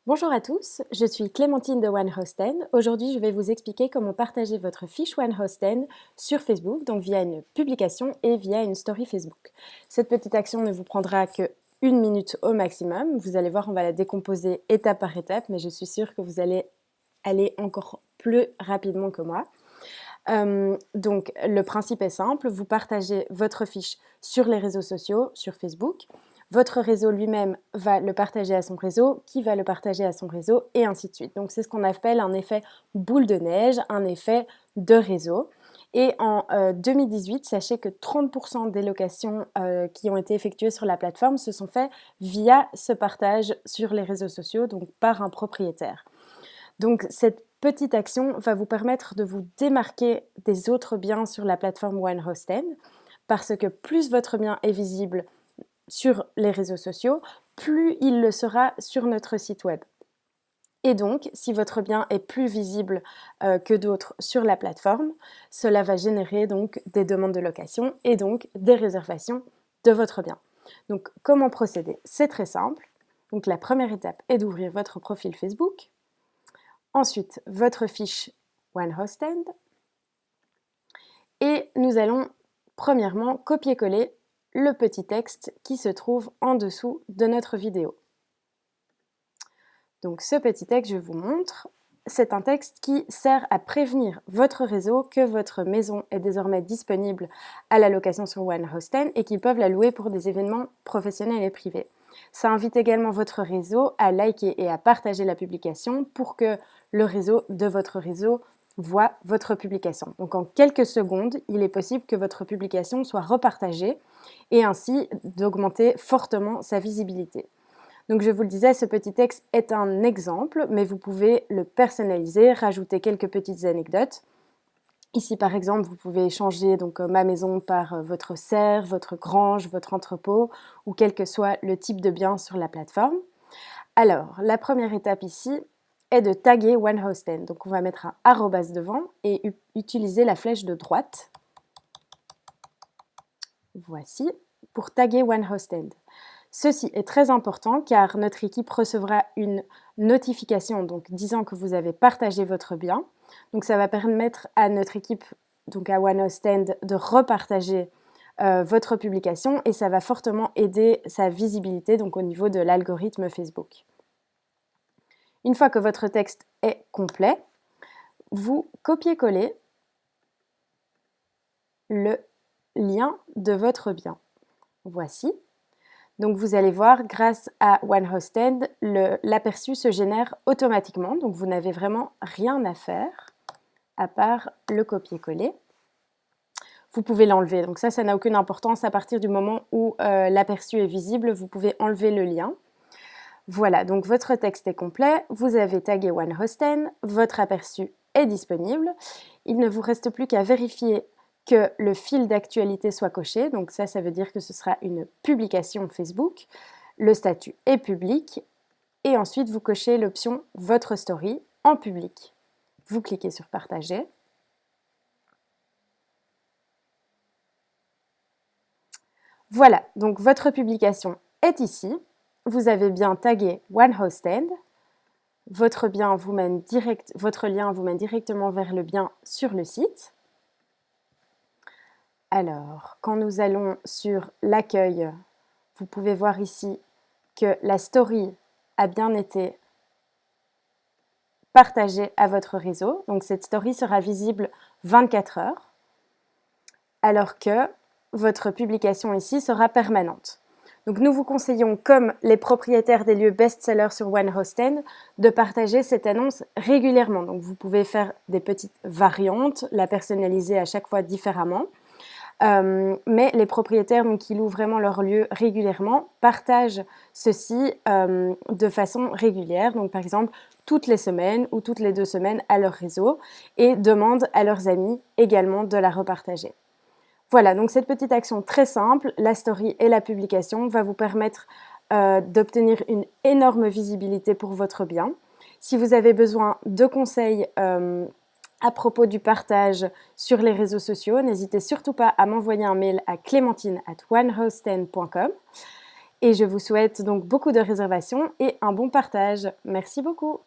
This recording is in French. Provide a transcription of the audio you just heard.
Bonjour à tous, je suis Clémentine de OneHostN. Aujourd'hui, je vais vous expliquer comment partager votre fiche OneHostN sur Facebook, donc via une publication et via une story Facebook. Cette petite action ne vous prendra que 1 minute au maximum. Vous allez voir, on va la décomposer étape par étape, mais je suis sûre que vous allez aller encore plus rapidement que moi. Donc, le principe est simple, vous partagez votre fiche sur les réseaux sociaux, sur Facebook. Votre réseau lui-même va le partager à son réseau, qui va le partager à son réseau, et ainsi de suite. Donc, c'est ce qu'on appelle un effet boule de neige, un effet de réseau. Et en 2018, sachez que 30% des locations qui ont été effectuées sur la plateforme se sont faites via ce partage sur les réseaux sociaux, donc par un propriétaire. Donc cette petite action va vous permettre de vous démarquer des autres biens sur la plateforme OneHostN parce que plus votre bien est visible sur les réseaux sociaux, plus il le sera sur notre site web. Et donc, si votre bien est plus visible que d'autres sur la plateforme, cela va générer donc des demandes de location et donc des réservations de votre bien. Donc, comment procéder? C'est très simple. Donc, la première étape est d'ouvrir votre profil Facebook. Ensuite, votre fiche OneHostN. Et nous allons premièrement copier-coller le petit texte qui se trouve en dessous de notre vidéo. Donc ce petit texte, je vous montre, c'est un texte qui sert à prévenir votre réseau que votre maison est désormais disponible à la location sur OneHostN et qu'ils peuvent la louer pour des événements professionnels et privés. Ça invite également votre réseau à liker et à partager la publication pour que le réseau de votre réseau voit votre publication. Donc en quelques secondes, il est possible que votre publication soit repartagée et ainsi d'augmenter fortement sa visibilité. Donc je vous le disais, ce petit texte est un exemple, mais vous pouvez le personnaliser, rajouter quelques petites anecdotes. Ici, par exemple, vous pouvez changer donc ma maison par votre serre, votre grange, votre entrepôt, ou quel que soit le type de bien sur la plateforme. Alors, la première étape ici est de taguer OneHostN. Donc on va mettre un arrobas devant et utiliser la flèche de droite. Voici, pour taguer OneHostN. Ceci est très important car notre équipe recevra une notification donc disant que vous avez partagé votre bien. Donc ça va permettre à notre équipe, donc à OneHostN, de repartager votre publication et ça va fortement aider sa visibilité donc au niveau de l'algorithme Facebook. Une fois que votre texte est complet, vous copiez-collez le lien de votre bien. Voici. Donc vous allez voir, grâce à OneHostN, l'aperçu se génère automatiquement. Donc vous n'avez vraiment rien à faire à part le copier-coller. Vous pouvez l'enlever. Donc ça n'a aucune importance. À partir du moment où l'aperçu est visible, vous pouvez enlever le lien. Voilà, donc votre texte est complet. Vous avez tagué OneHostN. Votre aperçu est disponible. Il ne vous reste plus qu'à vérifier que le fil d'actualité soit coché. Donc ça veut dire que ce sera une publication Facebook. Le statut est public. Et ensuite, vous cochez l'option Votre story en public. Vous cliquez sur Partager. Voilà, donc votre publication est ici. Vous avez bien tagué OneHostN. Votre lien vous mène directement vers le bien sur le site. Alors, quand nous allons sur l'accueil, vous pouvez voir ici que la story a bien été partagée à votre réseau. Donc cette story sera visible 24 heures, alors que votre publication ici sera permanente. Donc nous vous conseillons, comme les propriétaires des lieux best-sellers sur OneHostN, de partager cette annonce régulièrement. Donc vous pouvez faire des petites variantes, la personnaliser à chaque fois différemment. Mais les propriétaires donc, qui louent vraiment leur lieu régulièrement partagent ceci de façon régulière. Donc par exemple, toutes les semaines ou toutes les 2 semaines à leur réseau et demandent à leurs amis également de la repartager. Voilà, donc cette petite action très simple, la story et la publication, va vous permettre d'obtenir une énorme visibilité pour votre bien. Si vous avez besoin de conseils à propos du partage sur les réseaux sociaux, n'hésitez surtout pas à m'envoyer un mail à clémentine@onehostn.com. Et je vous souhaite donc beaucoup de réservations et un bon partage. Merci beaucoup.